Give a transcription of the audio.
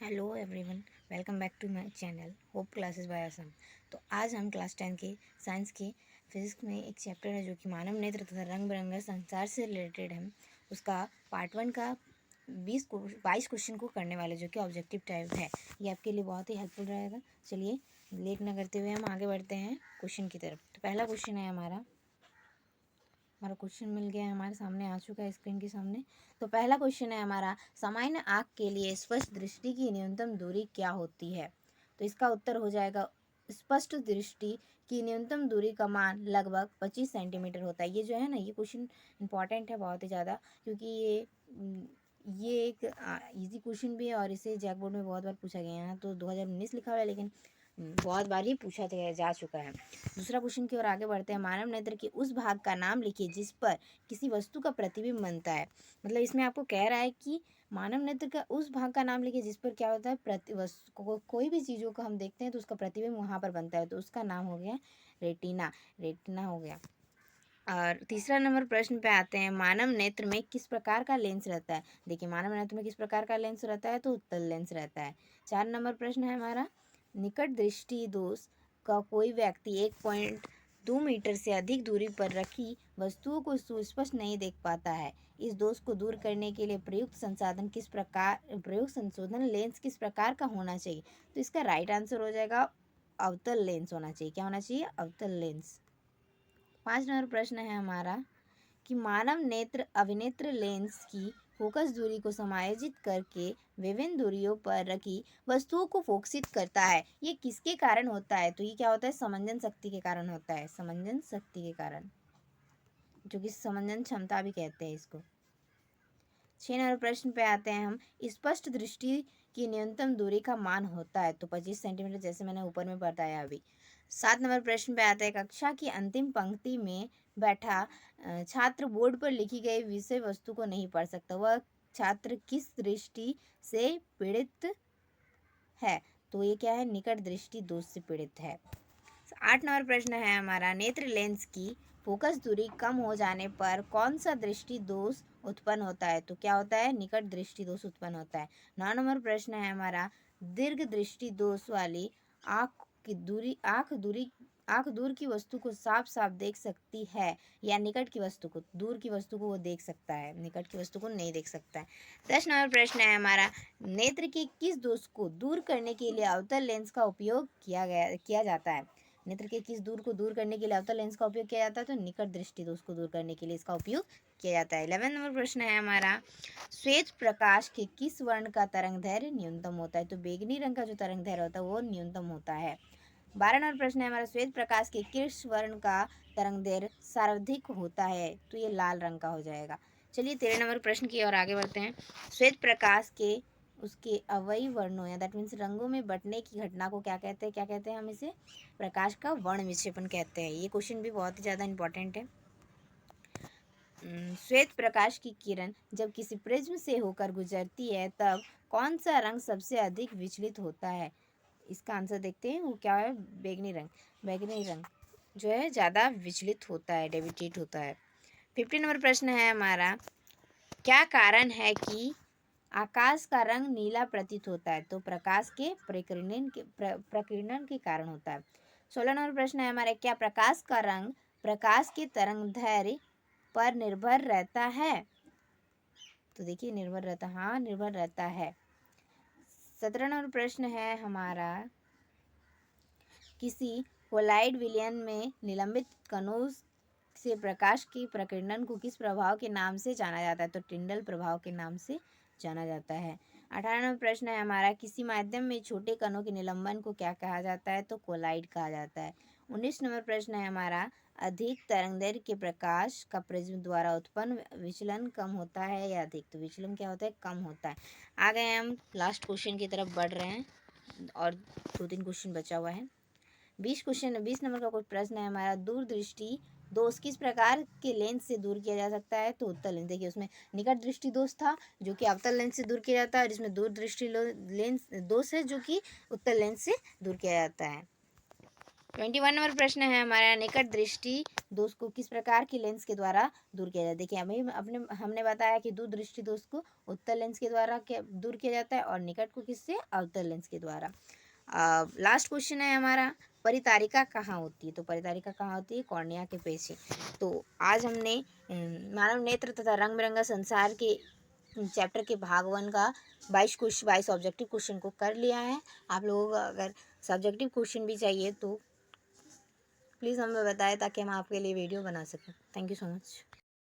Hello everyone, welcome back to my channel hope classes by Assam. तो आज हम class 10 के साइंस के फिजिक्स में एक चैप्टर है जो कि मानव नेत्र तथा रंग बिरंगा संसार से रिलेटेड है। उसका पार्ट 1 का 22 क्वेश्चन को करने वाले जो कि ऑब्जेक्टिव टाइप है। ये आपके लिए बहुत ही हेल्पफुल रहेगा। चलिए लेट ना करते हुए हम आगे बढ़ते हैं क्वेश्चन की तरफ। तो पहला क्वेश्चन है हमारा क्वेश्चन मिल गया है, हमारे सामने आ चुका है स्क्रीन के सामने। तो पहला क्वेश्चन है हमारा, सामान्य आँख के लिए स्पष्ट दृष्टि की न्यूनतम दूरी क्या होती है? तो इसका उत्तर हो जाएगा, स्पष्ट दृष्टि की न्यूनतम दूरी का मान लगभग 25 सेंटीमीटर होता है। ये जो है ना, ये क्वेश्चन इंपॉर्टेंट है बहुत ही ज़्यादा, क्योंकि ये एक इजी क्वेश्चन भी है और इसे जैक बोर्ड में बहुत बार पूछा गया है। यहाँ तो 2019 लिखा हुआ है, लेकिन बहुत बार ही पूछा जा चुका है। दूसरा क्वेश्चन की ओर आगे बढ़ते हैं। मानव नेत्र के उस भाग का नाम लिखिए जिस पर किसी वस्तु का प्रतिबिंब बनता है। मतलब इसमें आपको कह रहा है कि मानव नेत्र का उस भाग का नाम लिखिए जिस पर क्या होता है, कोई भी चीज़ों को हम देखते हैं तो उसका प्रतिबिंब वहाँ पर बनता है, तो उसका नाम हो गया रेटिना। रेटिना हो गया। और तीसरा नंबर प्रश्न पे आते हैं, मानव नेत्र में किस प्रकार का लेंस रहता है? देखिए, मानव नेत्र में किस प्रकार का लेंस रहता है? तो उत्तल लेंस रहता है। 4 नंबर प्रश्न है हमारा, निकट दृष्टि दोष का कोई व्यक्ति 1.2 मीटर से अधिक दूरी पर रखी वस्तुओं को सुस्पष्ट नहीं देख पाता है। इस दोष को दूर करने के लिए प्रयुक्त संशोधन लेंस किस प्रकार का होना चाहिए? तो इसका राइट आंसर हो जाएगा अवतल लेंस होना चाहिए। क्या होना चाहिए? अवतल लेंस। 5 नंबर प्रश्न है हमारा कि मानव नेत्र अभिनेत्र लेंस की फोकस दूरी को समायोजित करके विभिन्न दूरियों पर रखी वस्तुओं को फोकसित करता है। ये किसके कारण होता है? तो ये क्या होता है? समंजन शक्ति के कारण होता है। समंजन शक्ति के कारण, जो कि समंजन क्षमता भी कहते हैं इसको। 6 नंबर प्रश्न पे आते हैं हम, स्पष्ट दृष्टि की न्यूनतम दूरी का मान होता है तो 25 सेंटीमीटर, जैसे मैंने ऊपर में बताया अभी। 7 नंबर प्रश्न पे आता है, कक्षा की अंतिम पंक्ति में बैठा छात्र बोर्ड पर लिखी गई विषय वस्तु को नहीं पढ़ सकता। वह छात्र किस दृष्टि से पीड़ित है? तो ये क्या है? निकट दृष्टि दोष से पीड़ित है। 8 नंबर प्रश्न है हमारा, नेत्र लेंस की फोकस दूरी कम हो जाने पर कौन सा दृष्टि दोष उत्पन्न होता है? तो क्या होता है? निकट दृष्टि दोष उत्पन्न होता है। 9 नंबर प्रश्न है हमारा, दीर्घ दृष्टि दोष वाली आंख दूर की वस्तु को साफ साफ देख सकती है या निकट की वस्तु को? दूर की वस्तु को वो देख सकता है, निकट की वस्तु को नहीं देख सकता है। 10 नंबर प्रश्न है हमारा, नेत्र के किस दोष को दूर करने के लिए अवतल लेंस का उपयोग किया जाता है? नेत्र के किस दूर को दूर करने के लिए अवतल लेंस का उपयोग किया जाता है? तो निकट दृष्टि दोष को दूर करने के लिए इसका उपयोग किया जाता है। 11 नंबर प्रश्न है हमारा, श्वेत प्रकाश के किस वर्ण का तरंग दैर्घ्य न्यूनतम होता है? तो बैंगनी रंग का जो तरंग दैर्घ्य होता है वो न्यूनतम होता है। 12 नंबर प्रश्न है हमारा, श्वेत प्रकाश के किस वर्ण का तरंग दैर्घ्य सर्वाधिक होता है? तो ये लाल रंग का हो जाएगा। चलिए 13 नंबर प्रश्न की ओर आगे बढ़ते हैं। श्वेत प्रकाश के उसके अवयवी वर्णों या दैट मीन्स रंगों में बंटने की घटना को क्या कहते हैं? क्या कहते हैं हम इसे? प्रकाश का वर्ण विक्षेपण कहते हैं। ये क्वेश्चन भी बहुत ही ज़्यादा इंपॉर्टेंट है। श्वेत प्रकाश की किरण जब किसी प्रिज्म से होकर गुजरती है तब कौन सा रंग सबसे अधिक विचलित होता है? इसका आंसर देखते हैं, वो क्या है? बैंगनी रंग। बैंगनी रंग जो है ज़्यादा विचलित होता है, डेविएट होता है। 15 नंबर प्रश्न है हमारा, क्या कारण है कि आकाश का रंग नीला प्रतीत होता है? तो प्रकाश के प्रकीर्णन के कारण होता है। 16 नंबर प्रश्न है हमारे, क्या प्रकाश का रंग प्रकाश के तरंगदैर्घ्य पर निर्भर रहता है? तो देखिए, निर्भर रहता, हाँ निर्भर रहता है। 17 नंबर प्रश्न है हमारा, किसी कोलाइड विलयन में निलंबित कणों से प्रकाश की प्रकीर्णन को किस प्रभाव के नाम से जाना जाता है? तो टिंडल प्रभाव के नाम से जाना जाता है। 18 नंबर प्रश्न है हमारा, किसी माध्यम में छोटे कणों के निलंबन को क्या कहा जाता है? तो कोलाइड कहा जाता है। 19 नंबर प्रश्न है हमारा, अधिक तरंगदैर्घ्य के प्रकाश का प्रिज्म द्वारा उत्पन्न विचलन कम होता है या अधिक? तो विचलन क्या होता है? कम होता है। आ गए हम लास्ट क्वेश्चन की तरफ बढ़ रहे हैं और 2-3 क्वेश्चन बचा हुआ है। 20 नंबर का कोई प्रश्न है हमारा, दूरदृष्टि दोष किस प्रकार के लेंस से दूर किया जा सकता है? तो उत्तल लेंस। देखिए, उसमें निकट दृष्टि दोष था जो कि अवतल लेंस से दूर किया जाता है, और इसमें दूरदृष्टि लेंस दोष है जो कि उत्तल लेंस से दूर किया जाता है। 21 नंबर प्रश्न है हमारा, निकट दृष्टि दोष को किस प्रकार की लेंस के द्वारा दूर किया जाता है। देखिए हमने बताया कि दूर दृष्टि दोष को उत्तल लेंस के द्वारा दूर किया जाता है और निकट को किससे, अवतल लेंस के द्वारा। लास्ट क्वेश्चन है हमारा, परितारिका कहाँ होती है। तो परितारिका कहाँ होती है, कॉर्निया के पीछे। तो आज हमने मानव नेत्र तथा रंग बिरंगा संसार के चैप्टर के भाग 1 का 22 ऑब्जेक्टिव क्वेश्चन को कर लिया है। आप लोगों को अगर सब्जेक्टिव क्वेश्चन भी चाहिए तो प्लीज़ हमें बताएं ताकि हम आपके लिए वीडियो बना सकें। Thank you so much.